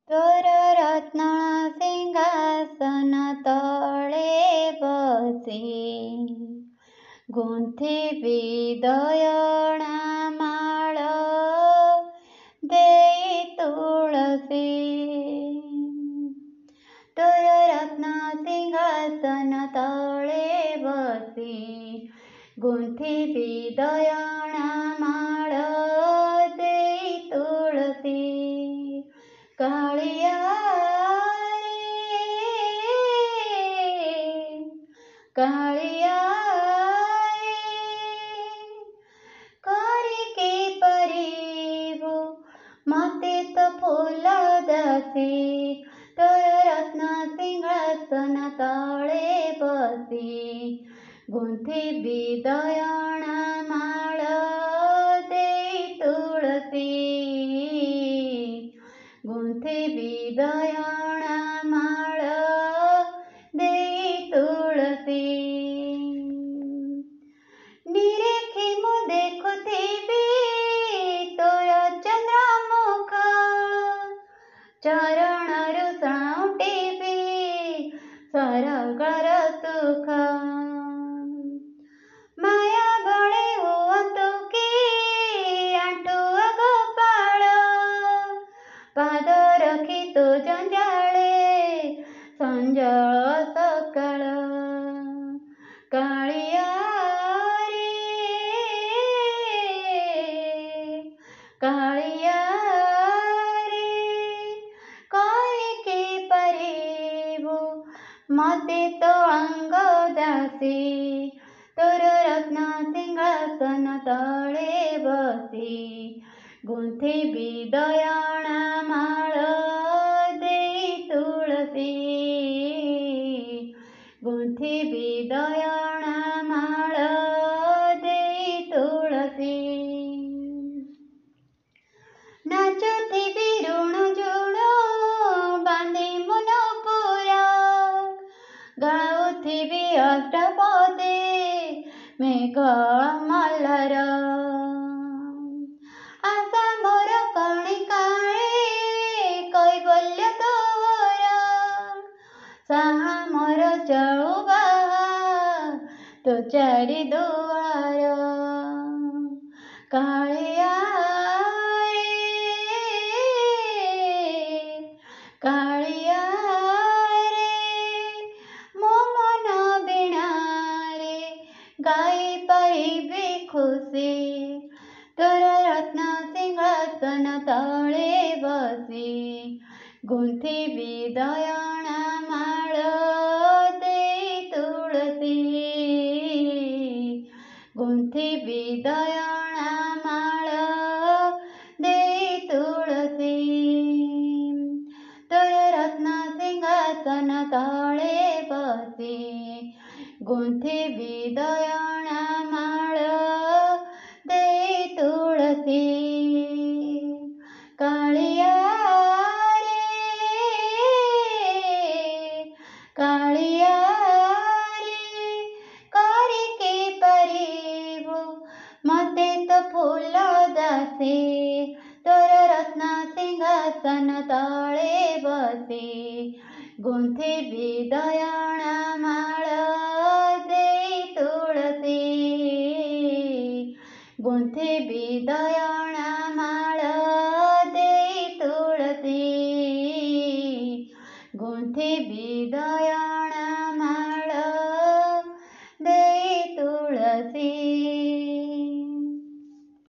तोर रत्न सिंहासन तळे बसी गुंथिबी दयणा माळ देई तुळसी। तोर रत्न सिंहासन तळे बसी गुंथिबी दयणा माळ देई तुळसी। काळिया रे काळिया करिके परिवो मते तो फूल दासी। तोर रत्न सिंहासन तळे बसी गुंथिबी दयणा माळ देई तुळसी। गुंथिबी दयणा माळ देई तुळसी। निरेखी मु देखुथिबी तोर चंद्रमुख चरणरु साउटिबी सरगर सुख। माया बळे हुअन्तु की आंठुआ गोपाळ पाद रखी तो जंजाळे संजळ सकाळ। काळिया रे काळिया रे करिके परिवो मते तो अंग दासी। तोर रत्न सिंहासन तळे बसी गुंथिबी दयणा माळ देई तुळसी। गुंथिबी दयणा माळ देई तुळसी। नाचुथिबी ऋणु झुणु बांधी मुनपुरा गाउथिबी अष्टपदी मेघ मल्हार। आशा मोर कणिकाळे कैवल्य तोर साहा मोर चळुबाहा तो चारि दुआर। काळिया रे काळिया रे मो मन बीणा रे गाई पाइबी खुशी। तोर रत्न सिंहासन तळे बसी गुंथिबी दयणा माळ देई तुळसी। गुंथिबी दयणा माळ देई तुळसी। तोर रत्न सिंहासन तळे बसी गुंथिबी दयणा माळ देई तुळसी। काळिया रे काळिया रे करिके परिवो मते तो फूल दासी। तोर रत्न सिंहासन तळे बसी गुंथिबी दयणा माळ देई तुळसी। गुंथिबी दयणा माळ देई तुळसी। गुंथिबी दयणा माळ देई तुळसी।